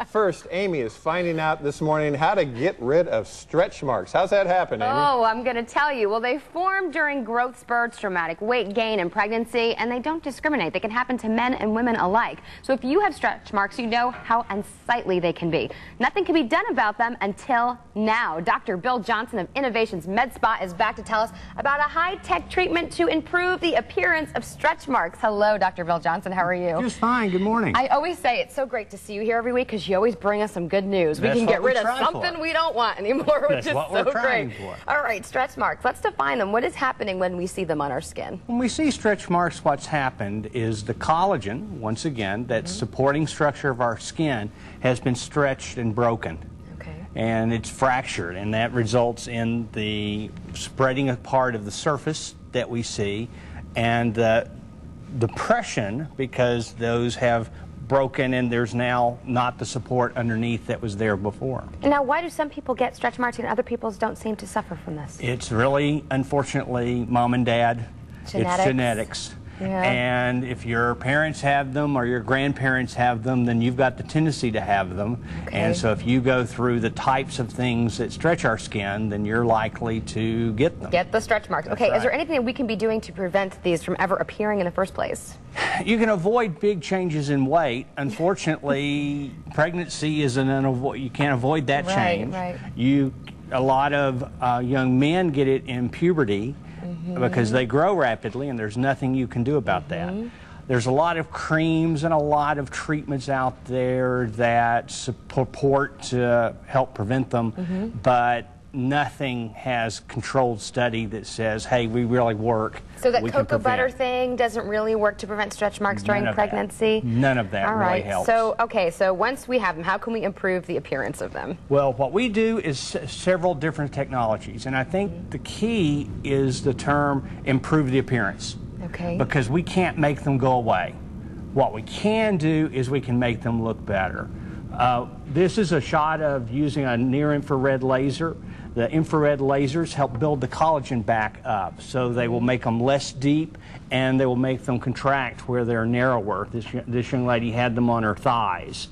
First, Amy is finding out this morning how to get rid of stretch marks. How's that happen, Amy? Oh, I'm going to tell you. Well, they form during growth spurts, dramatic weight gain, and pregnancy, and they don't discriminate. They can happen to men and women alike. So if you have stretch marks, you know how unsightly they can be. Nothing can be done about them until now. Dr. Bill Johnson of Innovations Medspa is back to tell us about a high-tech treatment to improve the appearance of stretch marks. Hello, Dr. Bill Johnson. How are you? Just fine. Good morning. I always say it's so great to see you here every week because you always bring us some good news. We can get rid of something we don't want anymore, which is so great. All right, stretch marks. Let's define them. What is happening when we see them on our skin? When we see stretch marks, what's happened is the collagen, once again, that's supporting structure of our skin has been stretched and broken. And it's fractured, and that results in the spreading apart of the surface that we see, and the depression, because those have broken and there's now not the support underneath that was there before. And now, why do some people get stretch marks and other people don't seem to suffer from this? It's really, unfortunately, mom and dad. Genetics. It's genetics. Yeah. And if your parents have them or your grandparents have them, then you've got the tendency to have them. And so if you go through the types of things that stretch our skin, then you're likely to get them. Get the stretch marks. That's okay, right. Is there anything that we can be doing to prevent these from ever appearing in the first place? You can avoid big changes in weight. Unfortunately, pregnancy is you can't avoid that change. A lot of young men get it in puberty. Because they grow rapidly and there's nothing you can do about that. There's a lot of creams and a lot of treatments out there that purport to help prevent them, but nothing has controlled study that says, hey, we really work. So that cocoa butter thing doesn't really work to prevent stretch marks during pregnancy? None of that really helps. So once we have them, how can we improve the appearance of them? Well, what we do is several different technologies, and I think the key is the term improve the appearance. Because we can't make them go away. What we can do is we can make them look better. This is a shot of using a near-infrared laser. The infrared lasers help build the collagen back up, so they will make them less deep and they will make them contract where they're narrower. This young lady had them on her thighs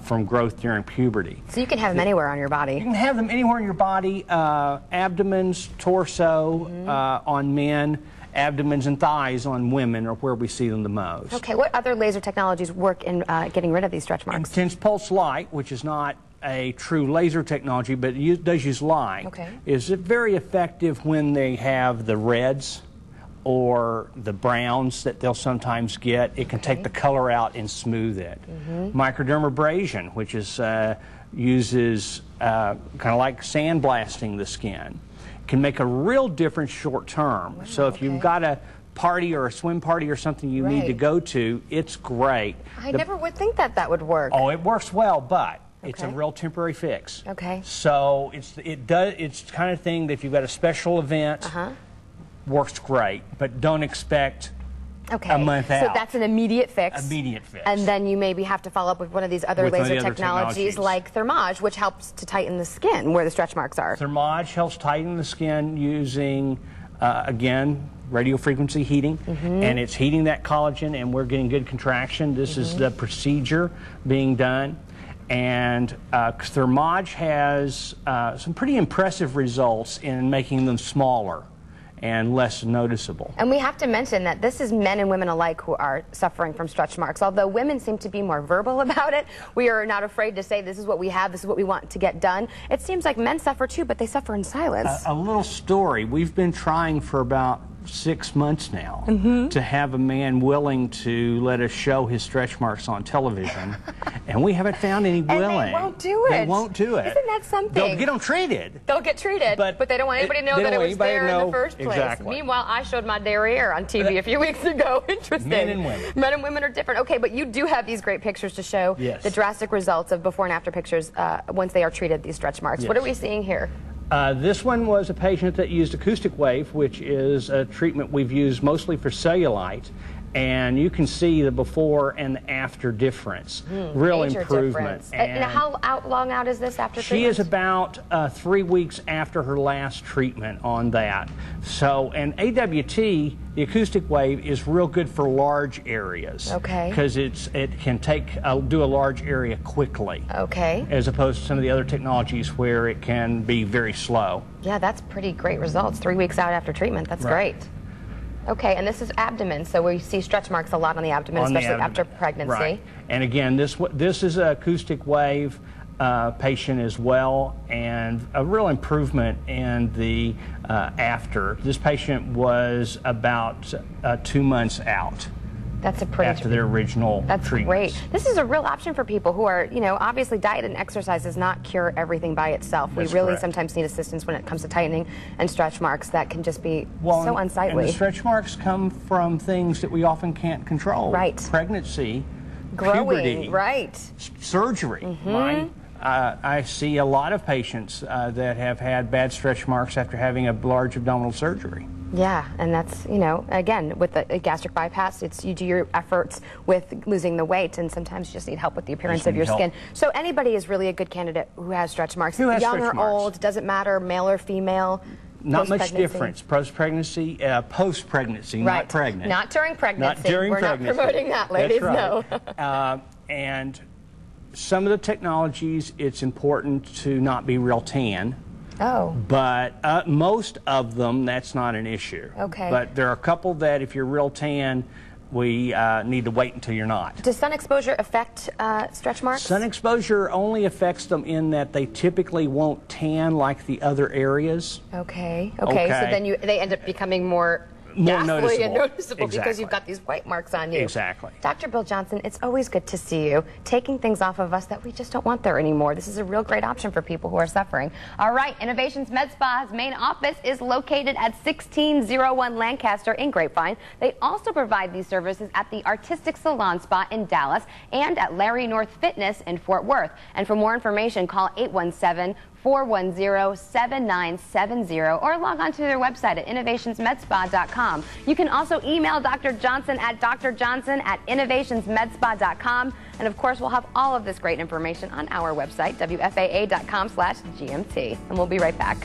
from growth during puberty. So you can have them anywhere on your body? You can have them anywhere in your body, abdomens, torso on men, abdomens and thighs on women are where we see them the most. Okay, what other laser technologies work in getting rid of these stretch marks? Intense pulse light, which is not a true laser technology, but it does use light, is very effective when they have the reds or the browns that they'll sometimes get. It can take the color out and smooth it. Microdermabrasion, which is uses kind of like sandblasting the skin, can make a real difference short term. So if you've got a party or a swim party or something you need to go to, it's great. I never would think that that would work. Oh, it works well, but it's a real temporary fix. So it's the kind of thing that if you've got a special event, works great, but don't expect a month out. So that's an immediate fix. Immediate fix. And then you maybe have to follow up with one of these other laser technologies like Thermage, which helps to tighten the skin where the stretch marks are. Thermage helps tighten the skin using, again, radio frequency heating, and it's heating that collagen, and we're getting good contraction. This is the procedure being done. And Thermage has some pretty impressive results in making them smaller and less noticeable. And we have to mention that this is men and women alike who are suffering from stretch marks. Although women seem to be more verbal about it, we are not afraid to say this is what we have, this is what we want to get done. It seems like men suffer too, but they suffer in silence. A little story. We've been trying for about 6 months now to have a man willing to let us show his stretch marks on television, and we haven't found any willing. And they won't do it. They won't do it. Isn't that something? They'll get them treated. They'll get treated, but they don't want anybody to know that it was there in the first place. Meanwhile, I showed my derriere on TV a few weeks ago. Interesting. Men and women. Men and women are different. Okay, but you do have these great pictures to show the drastic results of before and after pictures once they are treated, these stretch marks. What are we seeing here? This one was a patient that used acoustic wave, which is a treatment we've used mostly for cellulite, and you can see the before and the after difference. Real improvement. And how long out is this after treatment? She is about 3 weeks after her last treatment on that. So, and AWT, the acoustic wave, is real good for large areas. Okay. Because it can do a large area quickly. Okay. As opposed to some of the other technologies where it can be very slow. Yeah, that's pretty great results. 3 weeks out after treatment. That's great. Okay, and this is abdomen, so we see stretch marks a lot on the abdomen, especially after pregnancy. Right. And again, this is an acoustic wave patient as well, and a real improvement in the after. This patient was about 2 months out. That's a pretty after their original That's treatments. Great. This is a real option for people who are, you know, obviously diet and exercise does not cure everything by itself. That's we really correct. sometimes need assistance when it comes to tightening and stretch marks that can just be so unsightly. And the stretch marks come from things that we often can't control. Right. Pregnancy, growing, puberty, right. Surgery, right? I see a lot of patients that have had bad stretch marks after having a large abdominal surgery. Yeah, and that's, you know, again, with the gastric bypass, it's you do your efforts with losing the weight, and sometimes you just need help with the appearance of your skin. So anybody is really a good candidate who has stretch marks. Young or old, doesn't matter, male or female. Not much difference. Post-pregnancy, post-pregnancy, not pregnant. Not during pregnancy. Not during pregnancy. We're not promoting that, ladies. That's right. No. And some of the technologies, it's important to not be real tan. Oh. But most of them, that's not an issue. Okay. But there are a couple that if you're real tan, we need to wait until you're not. Does sun exposure affect stretch marks? Sun exposure only affects them in that they typically won't tan like the other areas. Okay. Okay. So then they end up becoming more noticeable. And noticeable because you've got these white marks on you. Exactly. Dr. Bill Johnson, it's always good to see you taking things off of us that we just don't want there anymore. This is a real great option for people who are suffering. All right, Innovations Medspa's main office is located at 1601 Lancaster in Grapevine. They also provide these services at the Artistic Salon Spa in Dallas and at Larry North Fitness in Fort Worth. And for more information, call 817-410-7970 or log on to their website at innovationsmedspa.com. You can also email Dr. Johnson at drjohnson@innovationsmedspa.com. And of course, we'll have all of this great information on our website, WFAA.com/GMT. And we'll be right back.